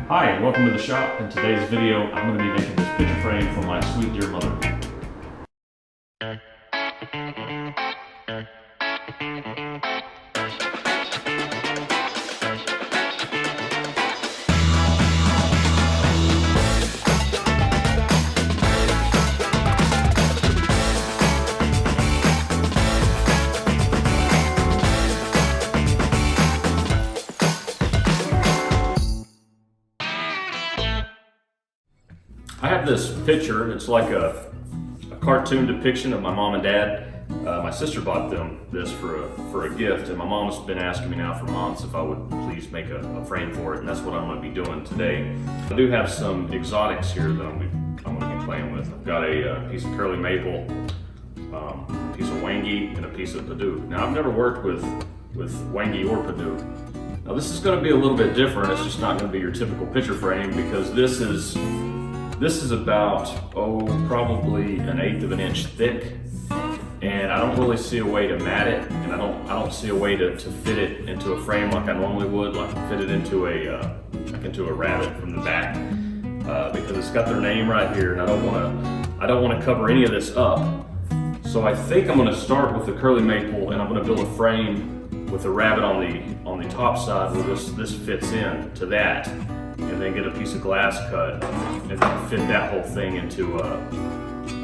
Hi, and welcome to the shop. In today's video, I'm going to be making this picture frame for my sweet dear mother. I have this picture. It's like a cartoon depiction of my mom and dad. My sister bought them this for a gift, and my mom's been asking me now for months if I would please make a frame for it, and that's what I'm going to be doing today. I do have some exotics here that I'm going to be playing with. I've got a piece of curly maple, a piece of wenge, and a piece of Padauk. Now I've never worked with wenge or Padauk. Now this is going to be a little bit different. It's just not going to be your typical picture frame because this is about, probably 1/8 of an inch thick, and I don't really see a way to mat it, and I don't see a way to fit it into a frame like I normally would, like fit it into a rabbit from the back, because it's got their name right here, and I don't want to cover any of this up. So I think I'm going to start with the curly maple, and I'm going to build a frame with a rabbit on the top side where this fits in to that. And then get a piece of glass cut and then fit that whole thing into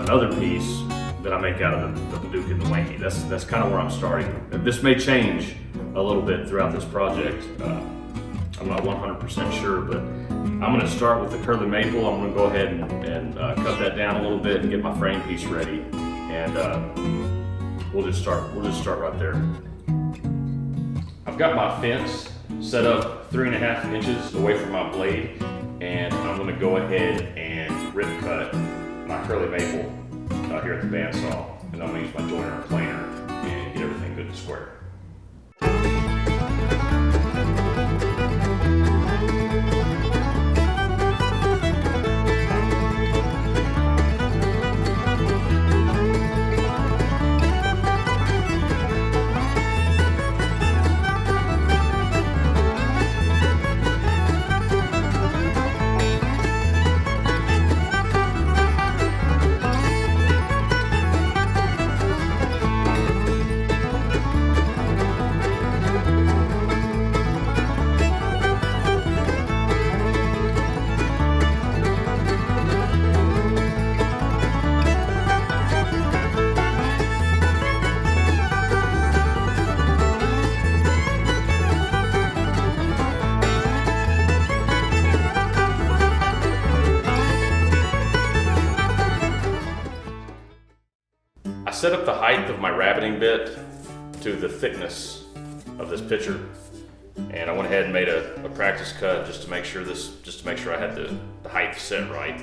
another piece that I make out of the Padauk and the wenge. That's kind of where I'm starting. And this may change a little bit throughout this project. I'm not 100% sure, but I'm going to start with the curly maple. I'm going to go ahead and cut that down a little bit and get my frame piece ready. And we'll just start right there. I've got my fence set up 3.5 inches away from my blade, and I'm going to go ahead and rip cut my curly maple out here at the bandsaw, and I'm going to use my joiner and planer and get everything good and square. I set up the height of my rabbiting bit to the thickness of this picture, and I went ahead and made a practice cut just to make sure I had the height set right.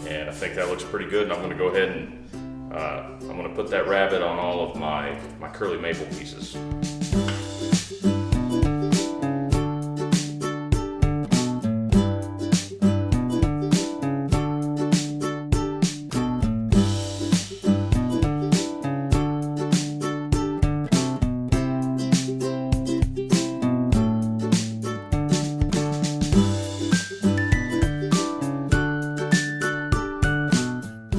And I think that looks pretty good, and I'm going to go ahead and I'm going to put that rabbit on all of my curly maple pieces.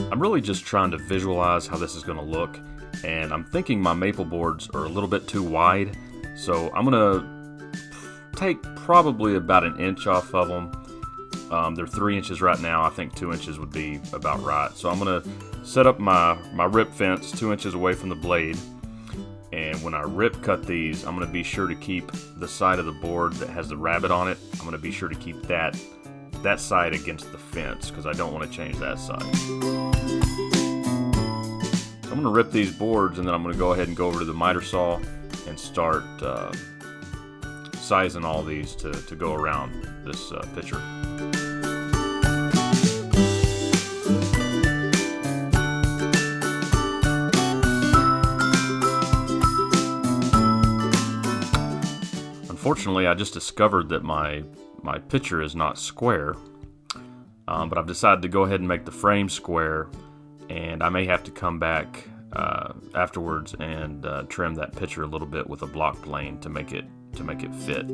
I'm really just trying to visualize how this is going to look, and I'm thinking my maple boards are a little bit too wide, so I'm going to take probably about 1 inch off of them. They're 3 inches right now. I think 2 inches would be about right. So I'm going to set up my rip fence 2 inches away from the blade, and when I rip cut these, I'm going to be sure to keep the side of the board that has the rabbit on it. I'm going to be sure to keep that side against the fence because I don't want to change that side. I'm going to rip these boards, and then I'm going to go ahead and go over to the miter saw and start sizing all these to go around this picture. Unfortunately, I just discovered that my picture is not square, but I've decided to go ahead and make the frame square, and I may have to come back afterwards and trim that picture a little bit with a block plane to make it fit.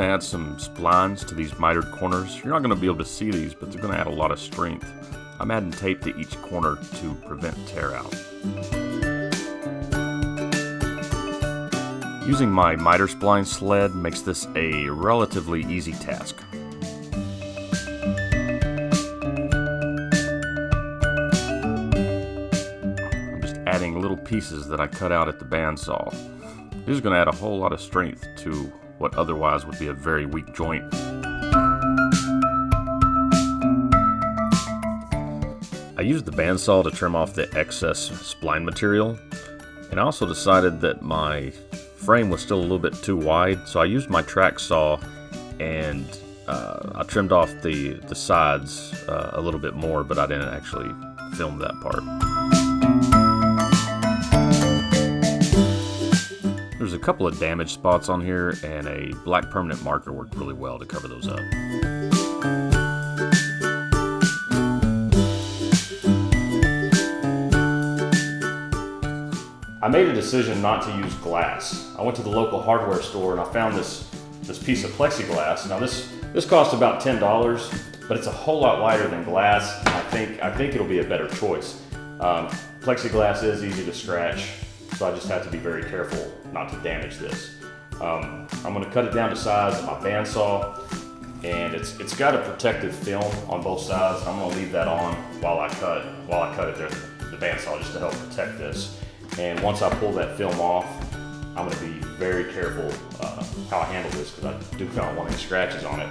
to add some splines to these mitered corners. You're not going to be able to see these, but they're going to add a lot of strength. I'm adding tape to each corner to prevent tear out. Using my miter spline sled makes this a relatively easy task. I'm just adding little pieces that I cut out at the bandsaw. This is going to add a whole lot of strength to what otherwise would be a very weak joint. I used the bandsaw to trim off the excess spline material, and I also decided that my frame was still a little bit too wide, so I used my track saw and I trimmed off the sides a little bit more, but I didn't actually film that part. There's a couple of damaged spots on here, and a black permanent marker worked really well to cover those up. I made a decision not to use glass. I went to the local hardware store and I found this piece of plexiglass. Now this cost about $10, but it's a whole lot lighter than glass. I think it'll be a better choice. Plexiglass is easy to scratch, so I just have to be very careful not to damage this. I'm going to cut it down to size with my bandsaw, and it's got a protective film on both sides. I'm going to leave that on while I cut it there, the bandsaw, just to help protect this. And once I pull that film off, I'm going to be very careful how I handle this, because I do kind of want any scratches on it.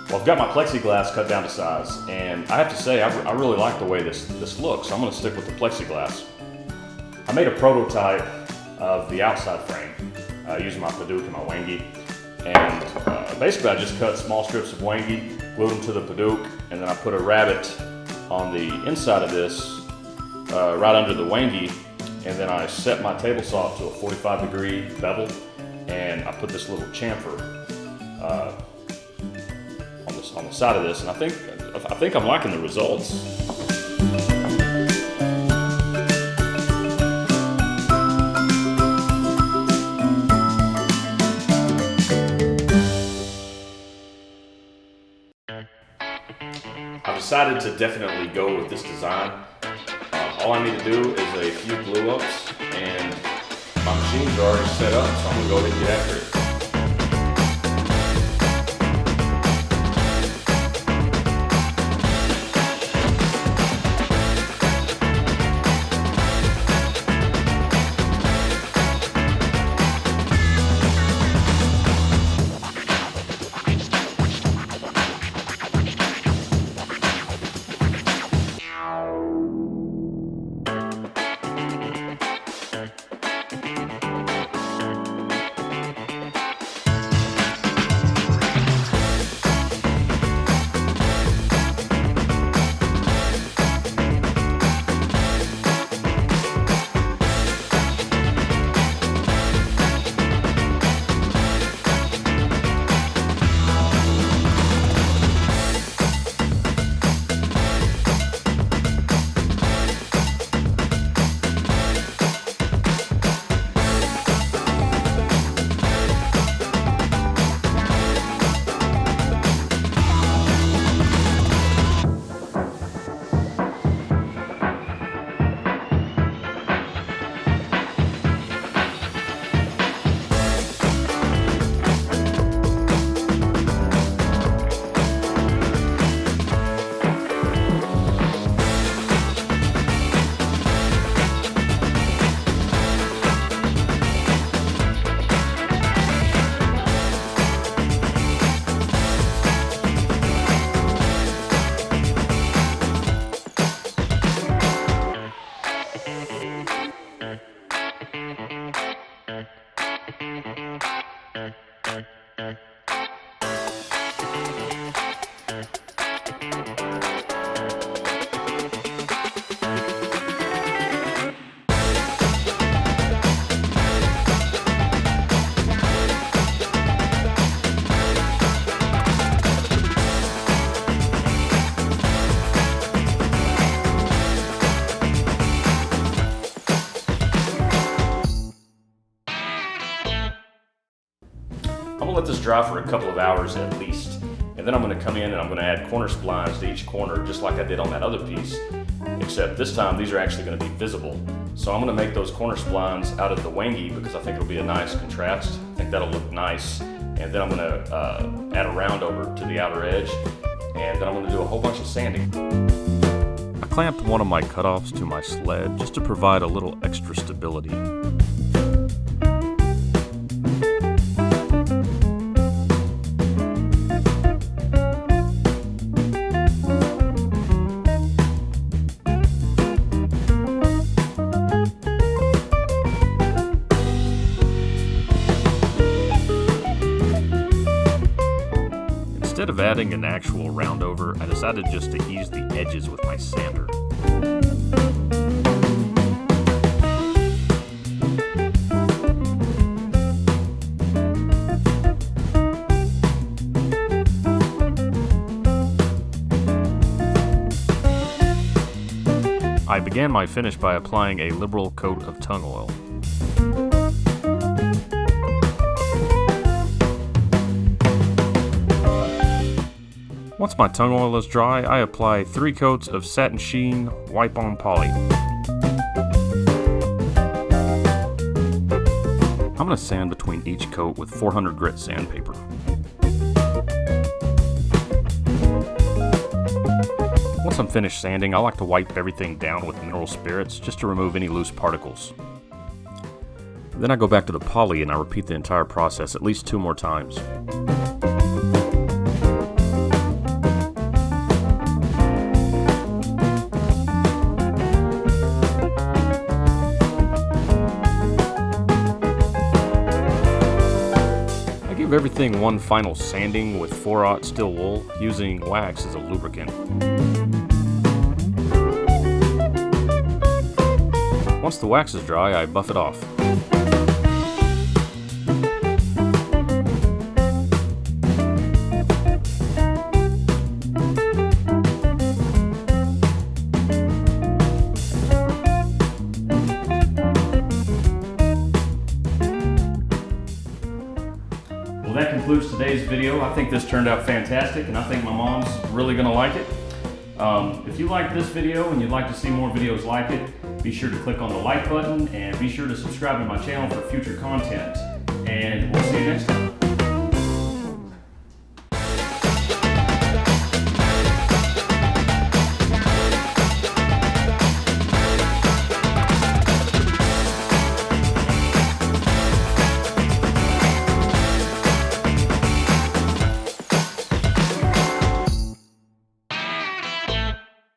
Well, I've got my plexiglass cut down to size, and I have to say I really like the way this looks, so I'm going to stick with the plexiglass. I made a prototype of the outside frame using my Padauk and my wenge, and basically I just cut small strips of wenge, glued them to the Padauk, and then I put a rabbet on the inside of this right under the wenge, and then I set my table saw to a 45-degree bevel, and I put this little chamfer on the side of this, and I think I'm liking the results. I've decided to definitely go with this design. All I need to do is a few glue ups, and my machines are already set up, so I'm going to go ahead and get after it. let this dry for a couple of hours at least. And then I'm going to come in and I'm going to add corner splines to each corner, just like I did on that other piece, except this time these are actually going to be visible. So I'm going to make those corner splines out of the wenge because I think it'll be a nice contrast. I think that'll look nice. And then I'm going to add a round over to the outer edge, and then I'm going to do a whole bunch of sanding. I clamped one of my cutoffs to my sled just to provide a little extra stability. Instead of adding an actual roundover, I decided just to ease the edges with my sander. I began my finish by applying a liberal coat of tung oil. Once my tung oil is dry, I apply 3 coats of satin sheen wipe-on poly. I'm going to sand between each coat with 400 grit sandpaper. Once I'm finished sanding, I like to wipe everything down with mineral spirits just to remove any loose particles. Then I go back to the poly and I repeat the entire process at least 2 more times. Everything one final sanding with 4/0 steel wool, using wax as a lubricant. Once the wax is dry, I buff it off. Well, that concludes today's video. I think this turned out fantastic, and I think my mom's really going to like it. If you like this video and you'd like to see more videos like it, be sure to click on the like button and be sure to subscribe to my channel for future content. And we'll see you next time.